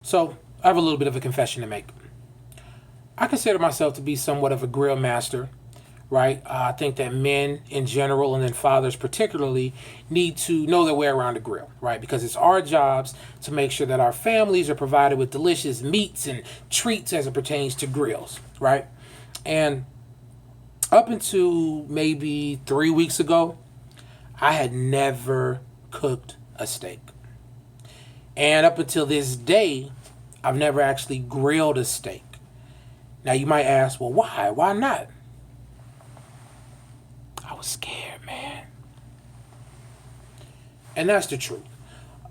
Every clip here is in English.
So, I have a little bit of a confession to make. I consider myself to be somewhat of a grill master, right? I think that men in general and then fathers particularly need to know their way around the grill, right? Because it's our jobs to make sure that our families are provided with delicious meats and treats as it pertains to grills, right? And up until maybe 3 weeks ago, I had never cooked a steak. And up until this day, I've never actually grilled a steak. Now you might ask, well, why? Why not? I was scared, man. And that's the truth.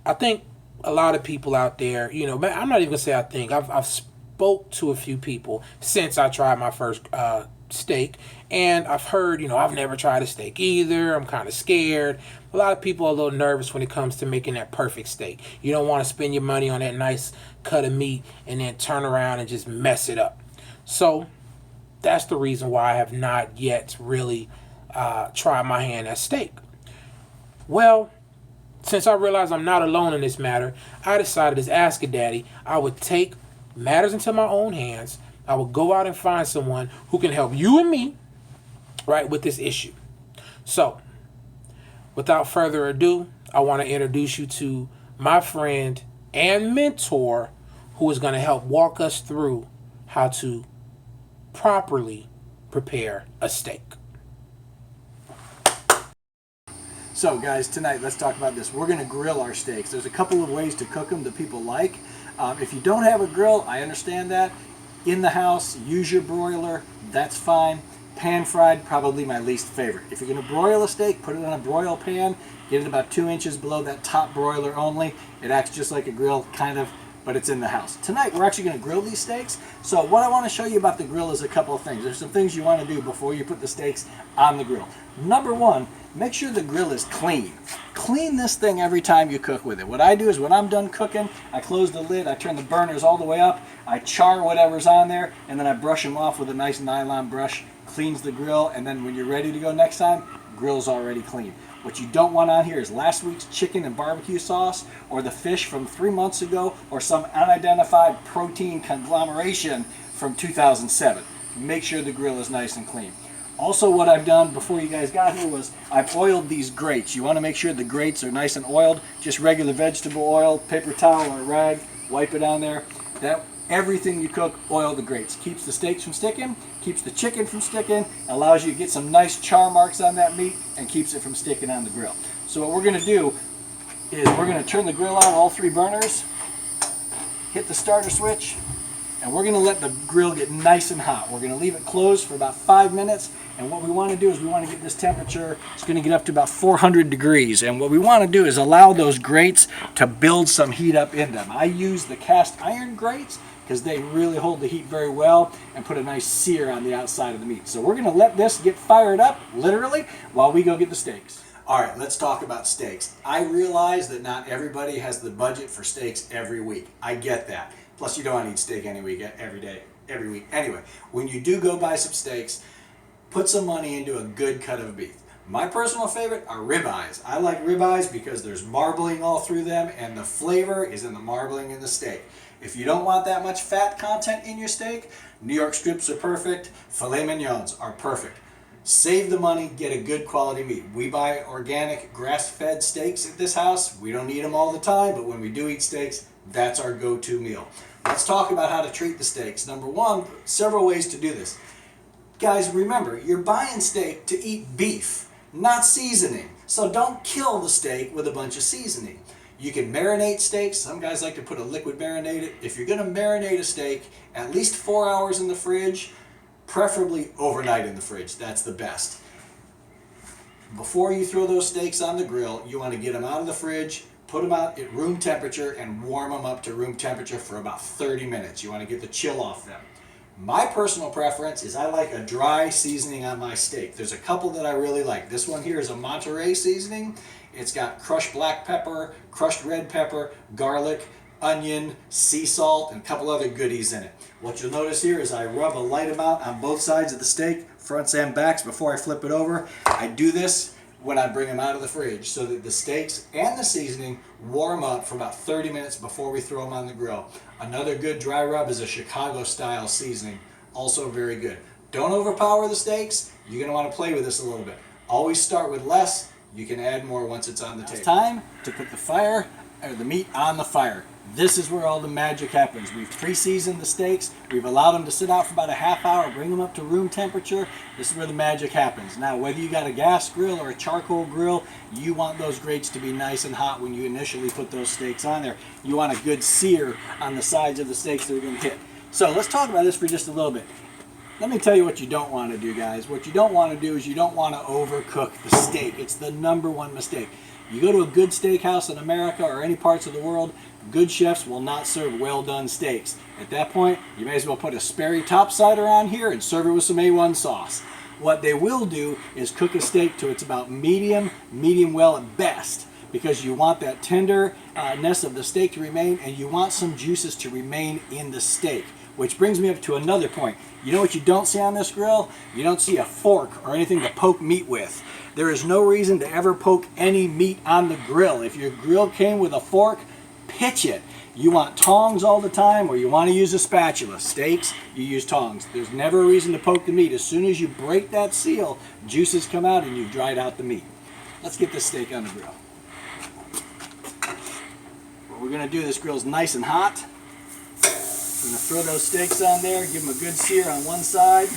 I think a lot of people out there, I'm not even gonna say I think. I've spoke to a few people since I tried my first steak, and I've heard, I've never tried a steak either. I'm kind of scared. A lot of people are a little nervous when it comes to making that perfect steak. You don't want to spend your money on that nice cut of meat and then turn around and just mess it up. So that's the reason why I have not yet really tried my hand at steak. Well, since I realized I'm not alone in this matter, I decided as Ask a Daddy, I would take matters into my own hands. I would go out and find someone who can help you and me, right, with this issue. So, without further ado, I want to introduce you to my friend and mentor who is going to help walk us through how to properly prepare a steak. So guys, tonight let's talk about this. We're going to grill our steaks. There's a couple of ways to cook them that people like. If you don't have a grill, I understand that. In the house, use your broiler. That's fine. Pan fried, probably my least favorite. If you're going to broil a steak, put it on a broil pan. Get it about 2 inches below that top broiler only. It acts just like a grill, kind of, but it's in the house. Tonight, we're actually going to grill these steaks. So what I want to show you about the grill is a couple of things. There's some things you want to do before you put the steaks on the grill. Number one, make sure the grill is clean. Clean this thing every time you cook with it. What I do is when I'm done cooking, I close the lid, I turn the burners all the way up, I char whatever's on there, and then I brush them off with a nice nylon brush. Cleans the grill, and then when you're ready to go next time, grill's already clean. What you don't want on here is last week's chicken and barbecue sauce, or the fish from 3 months ago, or some unidentified protein conglomeration from 2007. Make sure the grill is nice and clean. Also, what I've done before you guys got here was I've oiled these grates. You want to make sure the grates are nice and oiled. Just regular vegetable oil, paper towel or rag, wipe it on there. Everything you cook, oil the grates. Keeps the steaks from sticking, keeps the chicken from sticking, allows you to get some nice char marks on that meat, and keeps it from sticking on the grill. So what we're going to do is we're going to turn the grill on, all 3 burners, hit the starter switch, and we're going to let the grill get nice and hot. We're going to leave it closed for about 5 minutes, and what we want to do is we want to get this temperature, it's going to get up to about 400 degrees, and what we want to do is allow those grates to build some heat up in them. I use the cast iron grates because they really hold the heat very well and put a nice sear on the outside of the meat. So we're going to let this get fired up, literally, while we go get the steaks. All right, let's talk about steaks. I realize that not everybody has the budget for steaks every week. I get that. Plus, you don't want to eat steak every day, every week. Anyway, when you do go buy some steaks, put some money into a good cut of beef. My personal favorite are ribeyes. I like ribeyes because there's marbling all through them, and the flavor is in the marbling in the steak. If you don't want that much fat content in your steak, New York strips are perfect, filet mignons are perfect. Save the money, get a good quality meat. We buy organic, grass-fed steaks at this house. We don't eat them all the time, but when we do eat steaks, that's our go-to meal. Let's talk about how to treat the steaks. Number one, several ways to do this. Guys, remember, you're buying steak to eat beef, not seasoning. So don't kill the steak with a bunch of seasoning. You can marinate steaks. Some guys like to put a liquid marinade. If you're going to marinate a steak, at least 4 hours in the fridge, preferably overnight in the fridge. That's the best. Before you throw those steaks on the grill, you want to get them out of the fridge, put them out at room temperature, and warm them up to room temperature for about 30 minutes. You want to get the chill off them. My personal preference is I like a dry seasoning on my steak. There's a couple that I really like. This one here is a Monterey seasoning. It's got crushed black pepper, crushed red pepper, garlic, onion, sea salt, and a couple other goodies in it. What you'll notice here is I rub a light amount on both sides of the steak, fronts and backs, before I flip it over. I do this when I bring them out of the fridge so that the steaks and the seasoning warm up for about 30 minutes before we throw them on the grill. Another good dry rub is a Chicago style seasoning, also very good. Don't overpower the steaks. You're going to want to play with this a little bit. Always start with less. You can add more once it's on the table. It's time to put the meat on the fire. This is where all the magic happens. We've pre-seasoned the steaks. We've allowed them to sit out for about a half hour, bring them up to room temperature. This is where the magic happens. Now, whether you got a gas grill or a charcoal grill, you want those grates to be nice and hot when you initially put those steaks on there. You want a good sear on the sides of the steaks that are going to hit. So let's talk about this for just a little bit. Let me tell you what you don't want to do, guys. What you don't want to do is you don't want to overcook the steak. It's the #1 mistake. You go to a good steakhouse in America or any parts of the world, good chefs will not serve well-done steaks. At that point, you may as well put a Sperry topsider on here and serve it with some A1 sauce. What they will do is cook a steak to it's about medium well at best, because you want that tenderness of the steak to remain, and you want some juices to remain in the steak. Which brings me up to another point. You know what you don't see on this grill? You don't see a fork or anything to poke meat with. There is no reason to ever poke any meat on the grill. If your grill came with a fork, pitch it. You want tongs all the time, or you want to use a spatula. Steaks, you use tongs. There's never a reason to poke the meat. As soon as you break that seal, juices come out and you've dried out the meat. Let's get this steak on the grill. What we're going to do, this grill's nice and hot. We're going to throw those steaks on there, give them a good sear on one side.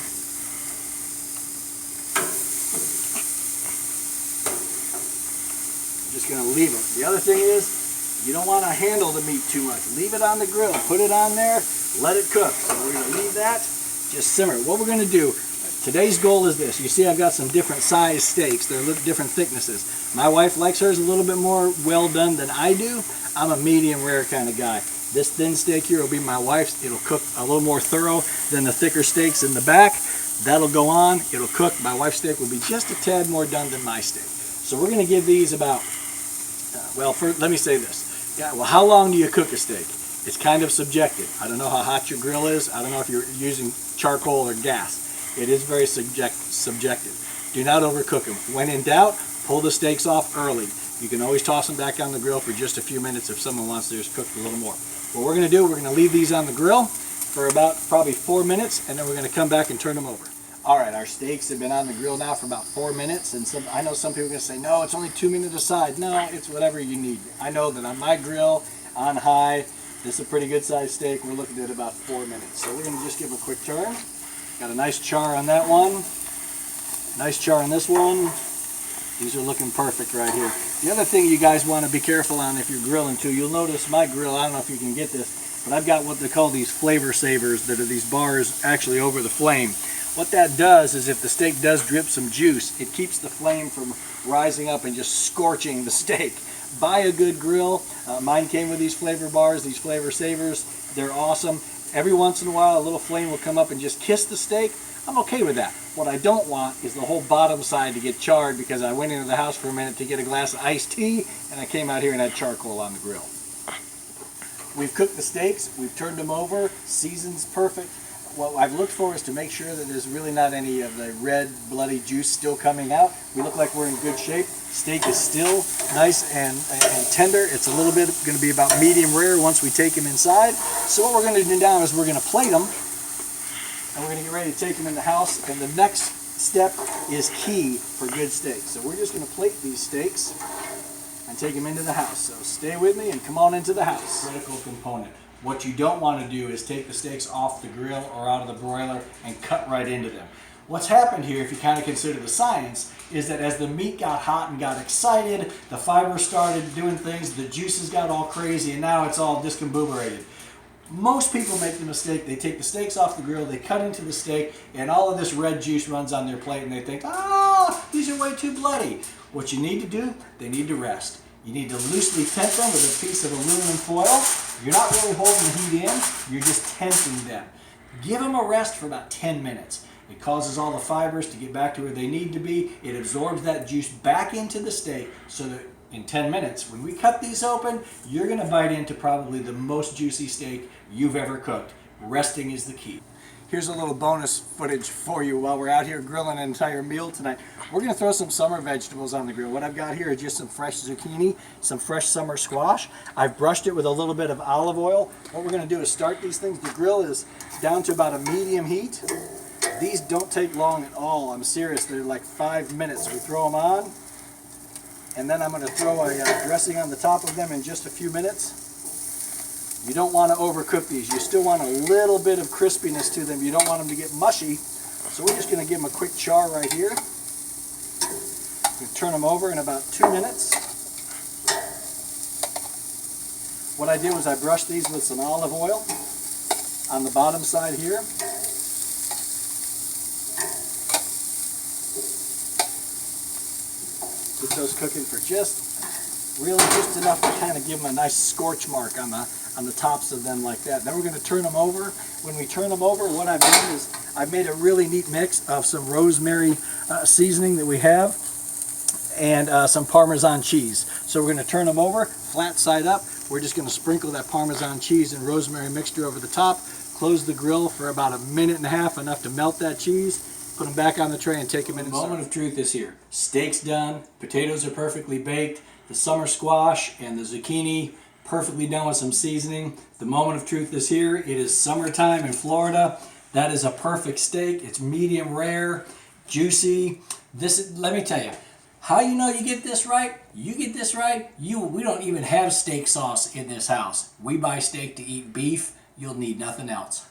I'm just going to leave them. The other thing is, you don't want to handle the meat too much. Leave it on the grill, put it on there, let it cook. So we're going to leave that, just simmer. What we're going to do, today's goal is this. You see I've got some different size steaks. They're different thicknesses. My wife likes hers a little bit more well done than I do. I'm a medium rare kind of guy. This thin steak here will be my wife's. It'll cook a little more thorough than the thicker steaks in the back. That'll go on. It'll cook. My wife's steak will be just a tad more done than my steak. So we're going to give these about, let me say this. Yeah, well, how long do you cook a steak? It's kind of subjective. I don't know how hot your grill is. I don't know if you're using charcoal or gas. It is very subjective. Do not overcook them. When in doubt, pull the steaks off early. You can always toss them back on the grill for just a few minutes if someone wants theirs cooked a little more. What we're going to do, we're going to leave these on the grill for about probably 4 minutes, and then we're going to come back and turn them over. All right, our steaks have been on the grill now for about 4 minutes, and I know some people are going to say, no, it's only 2 minutes aside. No, it's whatever you need. I know that on my grill, on high, this is a pretty good sized steak. We're looking at about 4 minutes. So we're going to just give a quick turn. Got a nice char on that one. Nice char on this one. These are looking perfect right here. The other thing you guys want to be careful on if you're grilling too, you'll notice my grill, I don't know if you can get this, but I've got what they call these flavor savers that are these bars actually over the flame. What that does is if the steak does drip some juice, it keeps the flame from rising up and just scorching the steak. Buy a good grill. Mine came with these flavor bars, these flavor savers. They're awesome. Every once in a while a little flame will come up and just kiss the steak. I'm okay with that. What I don't want is the whole bottom side to get charred because I went into the house for a minute to get a glass of iced tea and I came out here and had charcoal on the grill. We've cooked the steaks, we've turned them over, season's perfect. What I've looked for is to make sure that there's really not any of the red bloody juice still coming out. We look like we're in good shape. Steak is still nice and tender. It's a little bit going to be about medium rare once we take them inside. So what we're going to do now is we're going to plate them. And we're going to get ready to take them in the house, and the next step is key for good steaks. So we're just going to plate these steaks and take them into the house. So stay with me and come on into the house. Critical component. What you don't want to do is take the steaks off the grill or out of the broiler and cut right into them. What's happened here, if you kind of consider the science, is that as the meat got hot and got excited, the fibers started doing things, the juices got all crazy, and now it's all discombobulated. Most people make the mistake, they take the steaks off the grill, they cut into the steak, and all of this red juice runs on their plate, and they think, these are way too bloody. What you need to do, they need to rest. You need to loosely tent them with a piece of aluminum foil. You're not really holding the heat in, you're just tenting them. Give them a rest for about 10 minutes. It causes all the fibers to get back to where they need to be. It absorbs that juice back into the steak so that in 10 minutes, when we cut these open, you're going to bite into probably the most juicy steak you've ever cooked. Resting is the key. here's a little bonus footage for you while we're out here grilling an entire meal tonight. We're going to throw some summer vegetables on the grill. What I've got here is just some fresh zucchini, some fresh summer squash. I've brushed it with a little bit of olive oil. What we're going to do is start these things. The grill is down to about a medium heat. These don't take long at all. I'm serious. They're like 5 minutes. We throw them on, and then I'm going to throw a dressing on the top of them in just a few minutes. You don't want to overcook these. You still want a little bit of crispiness to them. You don't want them to get mushy. So we're just going to give them a quick char right here. We turn them over in about 2 minutes. What I did was I brushed these with some olive oil on the bottom side here. Keep those cooking for just enough to kind of give them a nice scorch mark on the tops of them like that. Then we're going to turn them over. When we turn them over, what I've done is I've made a really neat mix of some rosemary seasoning that we have and some Parmesan cheese. So we're going to turn them over, flat side up. We're just going to sprinkle that Parmesan cheese and rosemary mixture over the top, close the grill for about 1.5 minutes, enough to melt that cheese, put them back on the tray and take them in. The moment of truth is here. Steak's done, potatoes are perfectly baked, the summer squash and the zucchini perfectly done with some seasoning. The moment of truth is here. It is summertime in Florida. That is a perfect steak. It's medium rare, juicy. Let me tell you, how you know you get this right? You get this right, we don't even have steak sauce in this house. We buy steak to eat beef. You'll need nothing else.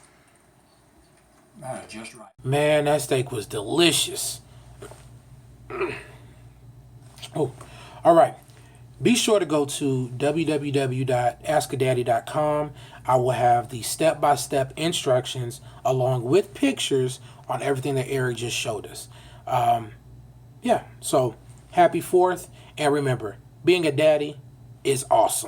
Just right. Man, that steak was delicious. Oh, all right. Be sure to go to www.askadaddy.com. I will have the step-by-step instructions along with pictures on everything that Eric just showed us. Yeah, so happy 4th, and remember, being a daddy is awesome.